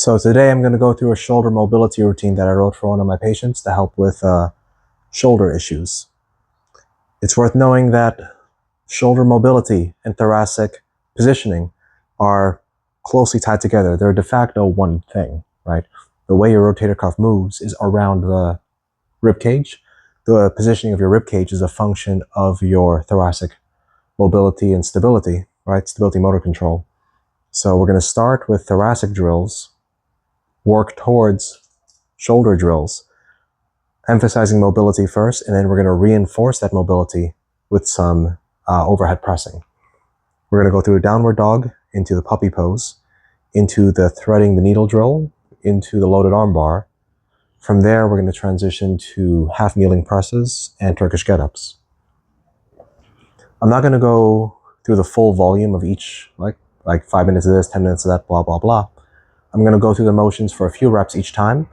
So today I'm going to go through a shoulder mobility routine that I wrote for one of my patients to help with shoulder issues. It's worth knowing that shoulder mobility and thoracic positioning are closely tied together. They're de facto one thing, right? The way your rotator cuff moves is around the rib cage. The positioning of your rib cage is a function of your thoracic mobility and stability, right? Stability motor control. So we're going to start with thoracic drills, work towards shoulder drills, emphasizing mobility first, and then we're going to reinforce that mobility with some overhead pressing. We're going to go through a downward dog, into the puppy pose, into the threading the needle drill, into the loaded arm bar. From there, we're going to transition to half kneeling presses and Turkish get-ups. I'm not going to go through the full volume of each, like 5 minutes of this, 10 minutes of that, blah, blah, blah. I'm going to go through the motions for a few reps each time.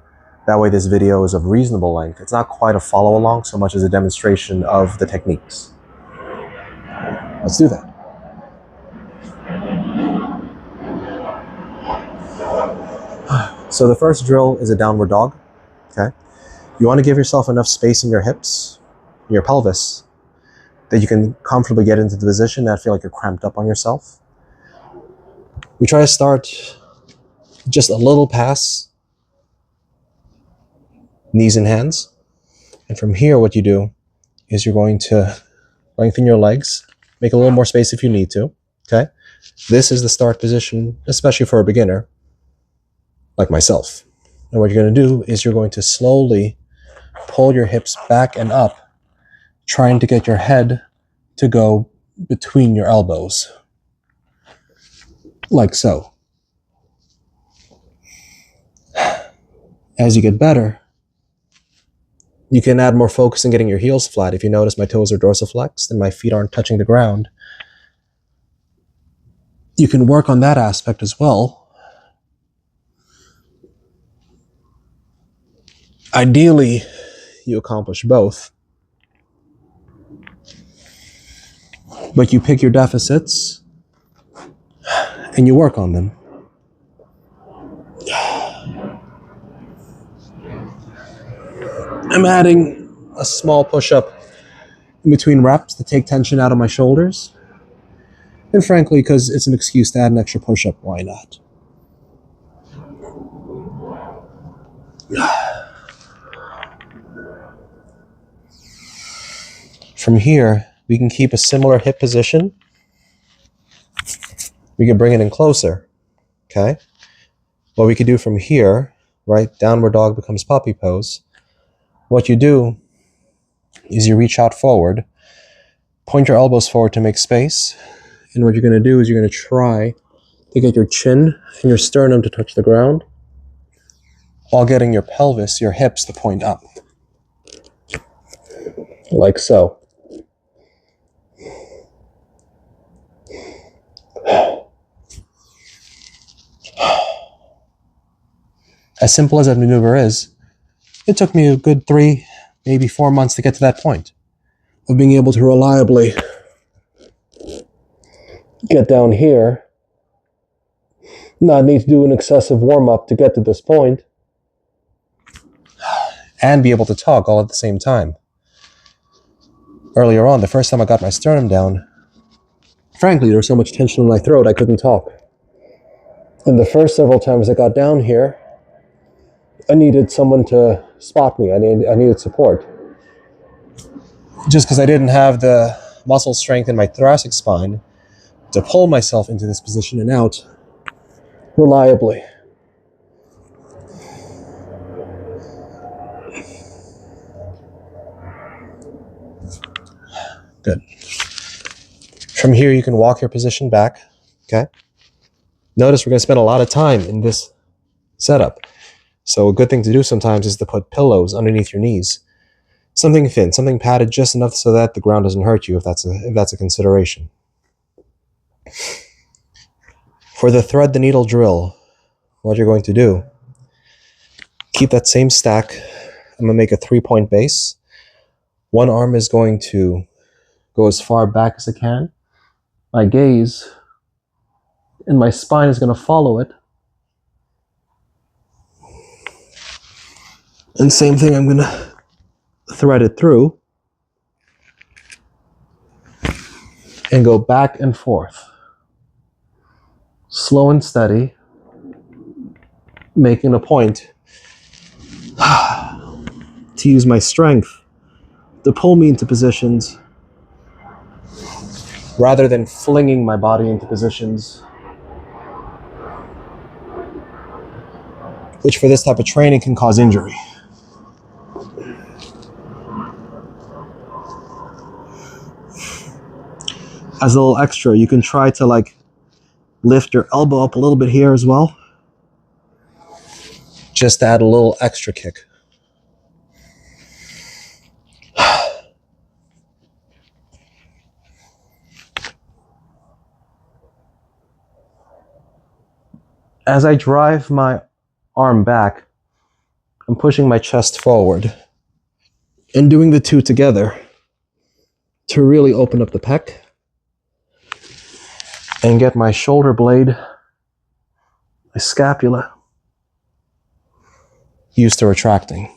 That way this video is of reasonable length. It's not quite a follow along so much as a demonstration of the techniques. Let's do that. So the first drill is a downward dog, okay? You want to give yourself enough space in your hips, in your pelvis, that you can comfortably get into the position and not feel like you're cramped up on yourself. We try to start just a little past knees and hands. And from here, what you do is you're going to lengthen your legs, make a little more space if you need to, okay? This is the start position, especially for a beginner, like myself. And what you're going to do is you're going to slowly pull your hips back and up, trying to get your head to go between your elbows, like so. As you get better, you can add more focus in getting your heels flat. If you notice my toes are dorsiflexed and my feet aren't touching the ground, you can work on that aspect as well. Ideally, you accomplish both, but you pick your deficits and you work on them. I'm adding a small push-up in between reps to take tension out of my shoulders. And frankly, because it's an excuse to add an extra push-up, why not? From here, we can keep a similar hip position. We can bring it in closer, okay? What we could do from here, right, downward dog becomes puppy pose. What you do is you reach out forward, point your elbows forward to make space, and what you're going to do is you're going to try to get your chin and your sternum to touch the ground while getting your pelvis, your hips, to point up, like so. As simple as that maneuver is, it took me a good 3, maybe 4 months to get to that point of being able to reliably get down here, not need to do an excessive warm-up to get to this point, and be able to talk all at the same time. Earlier on, the first time I got my sternum down, frankly, there was so much tension in my throat I couldn't talk. And the first several times I got down here, I needed someone to spot me. I needed support. Just because I didn't have the muscle strength in my thoracic spine to pull myself into this position and out reliably. Good. From here, you can walk your position back, okay? Notice we're going to spend a lot of time in this setup. So a good thing to do sometimes is to put pillows underneath your knees. Something thin, something padded just enough so that the ground doesn't hurt you, if that's a consideration. For the thread the needle drill, what you're going to do, keep that same stack. I'm going to make a 3-point base. One arm is going to go as far back as it can. My gaze and my spine is going to follow it. And same thing, I'm going to thread it through and go back and forth. Slow and steady, making a point to use my strength to pull me into positions rather than flinging my body into positions, which for this type of training can cause injury. As a little extra, you can try to like lift your elbow up a little bit here as well, just to add a little extra kick. As I drive my arm back, I'm pushing my chest forward and doing the two together to really open up the pec and get my shoulder blade, my scapula, used to retracting.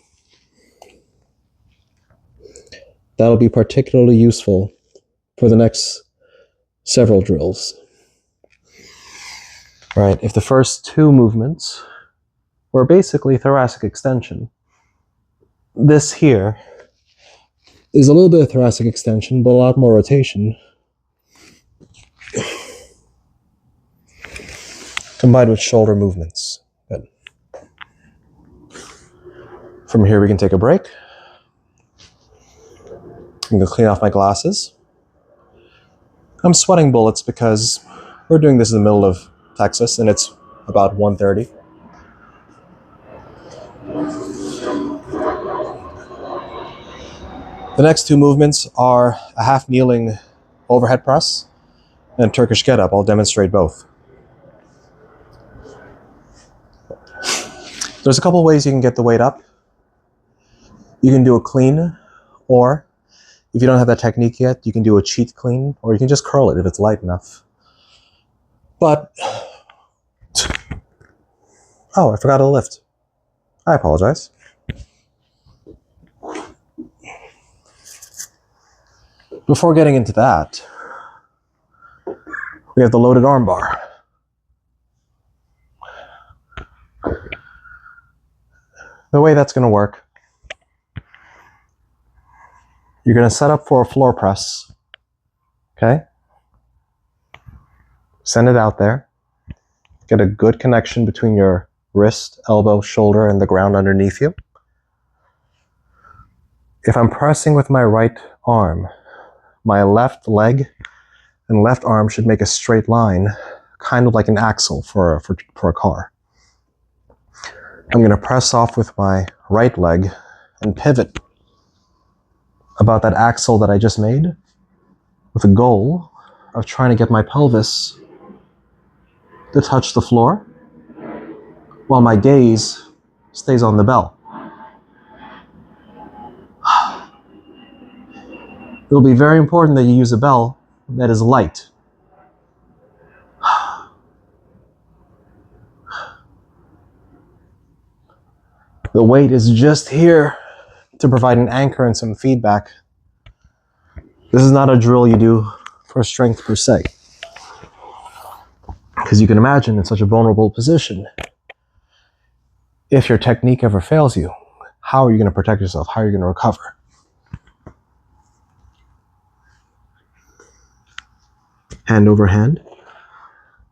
That'll be particularly useful for the next several drills. Right, if the first two movements were basically thoracic extension, this here is a little bit of thoracic extension, but a lot more rotation, combined with shoulder movements. Good. From here we can take a break. I'm going to clean off my glasses. I'm sweating bullets because we're doing this in the middle of Texas and it's about 1:30. The next two movements are a half kneeling overhead press and Turkish get up. I'll demonstrate both. There's a couple ways you can get the weight up. You can do a clean, or if you don't have that technique yet, you can do a cheat clean, or you can just curl it if it's light enough. But, oh, I forgot to lift. I apologize. Before getting into that, we have the loaded arm bar. The way that's going to work, you're going to set up for a floor press, okay? Send it out there. Get a good connection between your wrist, elbow, shoulder, and the ground underneath you. If I'm pressing with my right arm, my left leg and left arm should make a straight line, kind of like an axle for a car. I'm going to press off with my right leg and pivot about that axle that I just made with a goal of trying to get my pelvis to touch the floor while my gaze stays on the bell. It'll be very important that you use a bell that is light. The weight is just here to provide an anchor and some feedback. This is not a drill you do for strength per se. Because you can imagine in such a vulnerable position, if your technique ever fails you, how are you going to protect yourself? How are you going to recover? Hand over hand.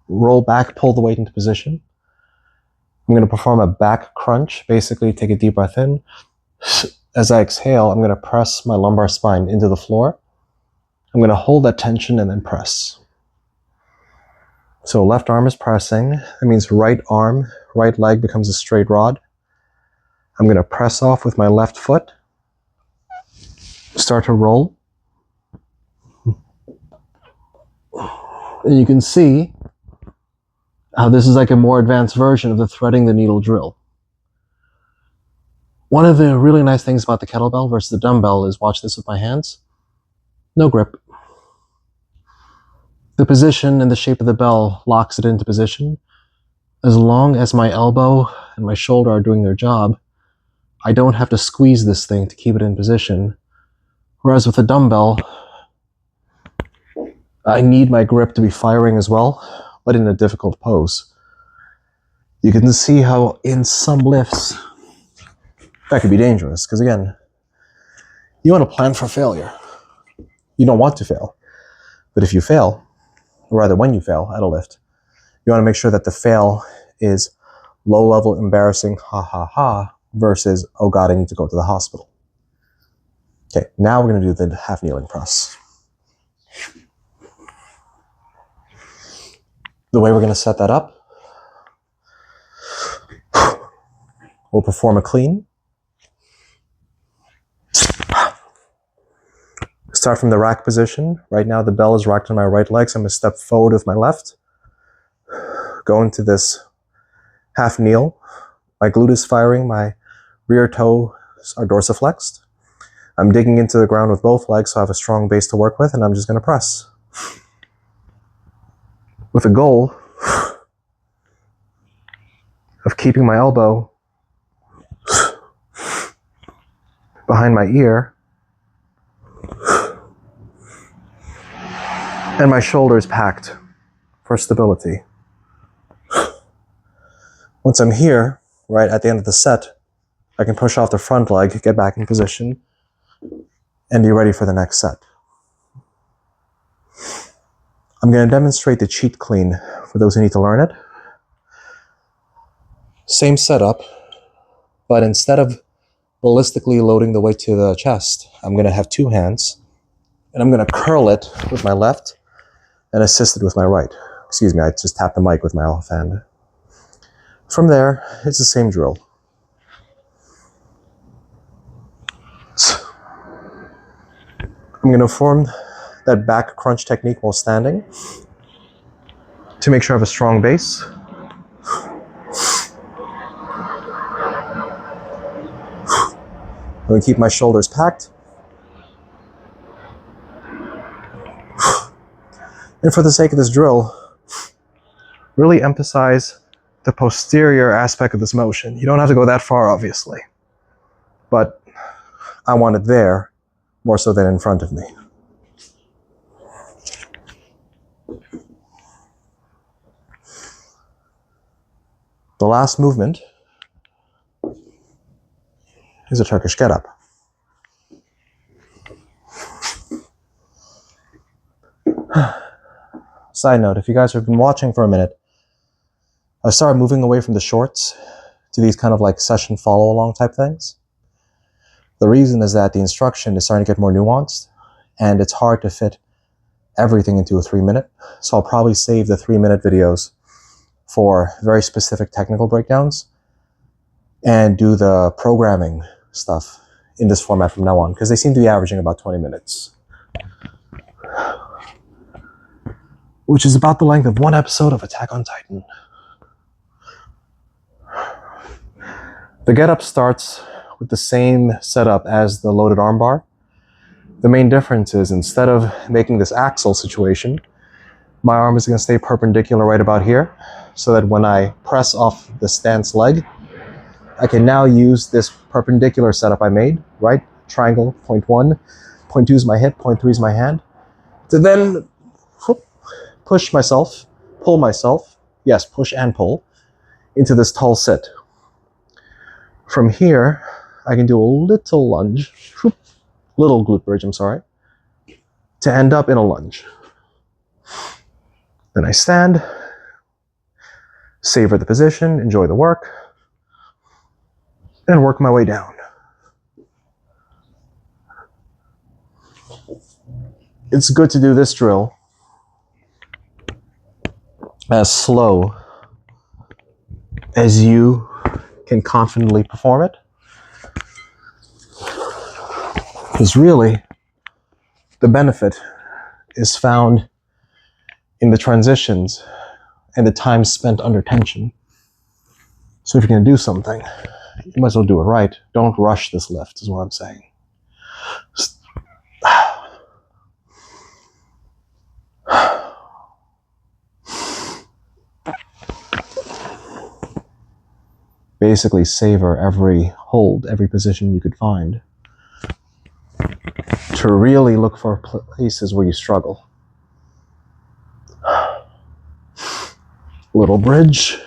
Roll back, pull the weight into position. I'm going to perform a back crunch. Basically, take a deep breath in. As I exhale, I'm going to press my lumbar spine into the floor. I'm going to hold that tension and then press. So left arm is pressing. That means right arm, right leg becomes a straight rod. I'm going to press off with my left foot. Start to roll. And you can see how this is like a more advanced version of the threading the needle drill. One of the really nice things about the kettlebell versus the dumbbell is, watch this with my hands, no grip. The position and the shape of the bell locks it into position. As long as my elbow and my shoulder are doing their job, I don't have to squeeze this thing to keep it in position. Whereas with a dumbbell, I need my grip to be firing as well, but in a difficult pose. You can see how in some lifts, that could be dangerous, because again, you want to plan for failure. You don't want to fail. But if you fail, or rather when you fail at a lift, you want to make sure that the fail is low-level embarrassing, ha ha ha, versus, oh God, I need to go to the hospital. Okay, now we're going to do the half kneeling press. The way we're going to set that up, we'll perform a clean. Start from the rack position. Right now the bell is racked on my right leg, so I'm going to step forward with my left. Go into this half kneel. My glute is firing, my rear toes are dorsiflexed. I'm digging into the ground with both legs, so I have a strong base to work with, and I'm just going to press. With a goal of keeping my elbow behind my ear and my shoulders packed for stability. Once I'm here, right at the end of the set, I can push off the front leg, get back in position, and be ready for the next set. I'm going to demonstrate the cheat clean for those who need to learn it. Same setup, but instead of ballistically loading the weight to the chest, I'm going to have two hands, and I'm going to curl it with my left and assist it with my right. Excuse me, I just tapped the mic with my left hand. From there, it's the same drill. I'm going to form that back crunch technique while standing to make sure I have a strong base. I'm going to keep my shoulders packed. And for the sake of this drill, really emphasize the posterior aspect of this motion. You don't have to go that far, obviously, but I want it there more so than in front of me. The last movement is a Turkish get-up. Side note, if you guys have been watching for a minute, I started moving away from the shorts to these kind of like session follow-along type things. The reason is that the instruction is starting to get more nuanced, and it's hard to fit everything into a 3-minute. So I'll probably save the 3-minute videos for very specific technical breakdowns and do the programming stuff in this format from now on, because they seem to be averaging about 20 minutes. Which is about the length of one episode of Attack on Titan. The get-up starts with the same setup as the loaded armbar. The main difference is instead of making this axial situation, my arm is going to stay perpendicular right about here, so that when I press off the stance leg, I can now use this perpendicular setup I made, right? Triangle, point 1, point 2 is my hip, point 3 is my hand, to then push myself, pull myself, yes, push and pull, into this tall sit. From here, I can do a little lunge, little glute bridge, I'm sorry, to end up in a lunge. Then I stand, savor the position, enjoy the work, and work my way down. It's good to do this drill as slow as you can confidently perform it. Because really, the benefit is found in the transitions and the time spent under tension. So if you're going to do something, you might as well do it right. Don't rush this lift, is what I'm saying. basically savor every hold, every position you could find, to really look for places where you struggle. Little bridge,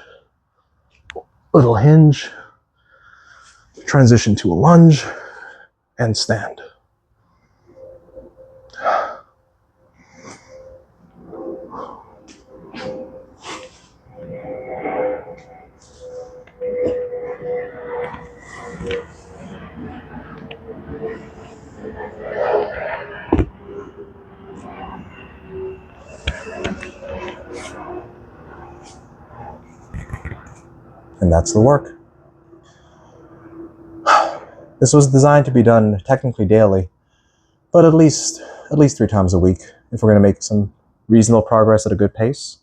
little hinge, transition to a lunge, and stand. And that's the work. This was designed to be done technically daily, but at least 3 times a week if we're going to make some reasonable progress at a good pace.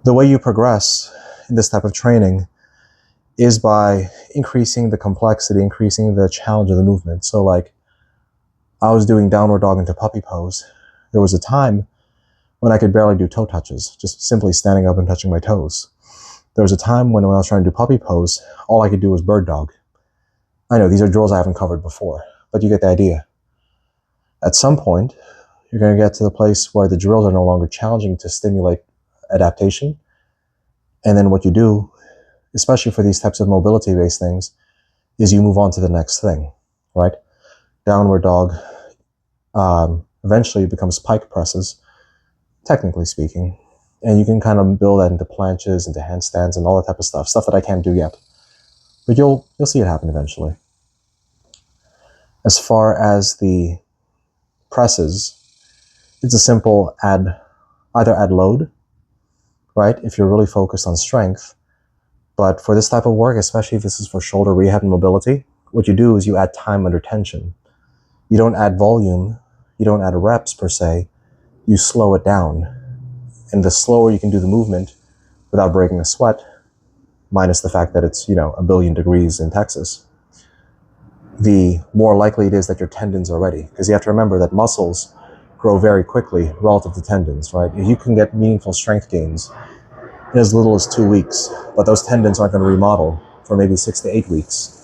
The way you progress in this type of training is by increasing the complexity, increasing the challenge of the movement. So like, I was doing downward dog into puppy pose. There was a time when I could barely do toe touches, just simply standing up and touching my toes. There was a time when I was trying to do puppy pose, all I could do was bird dog. I know these are drills I haven't covered before, but you get the idea. At some point, you're going to get to the place where the drills are no longer challenging to stimulate adaptation. And then what you do, especially for these types of mobility-based things, is you move on to the next thing, right? Downward dog eventually becomes pike presses, technically speaking. And you can kind of build that into planches, into handstands, and all that type of stuff that I can't do yet. But you'll see it happen eventually. As far as the presses, it's a simple either add load, right? If you're really focused on strength. But for this type of work, especially if this is for shoulder rehab and mobility, what you do is you add time under tension. You don't add volume, you don't add reps per se, you slow it down. And the slower you can do the movement without breaking a sweat, minus the fact that it's, 1 billion degrees in Texas, the more likely it is that your tendons are ready. Because you have to remember that muscles grow very quickly relative to tendons, right? You can get meaningful strength gains in as little as 2 weeks, but those tendons aren't going to remodel for maybe 6 to 8 weeks.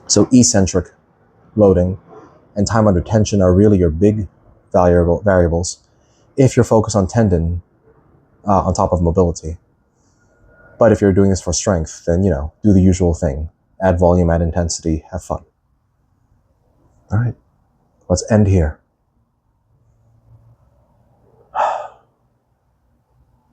So eccentric loading and time under tension are really your big variables if you're focused on tendon on top of mobility. But if you're doing this for strength, then, do the usual thing. Add volume, add intensity, have fun. All right, let's end here.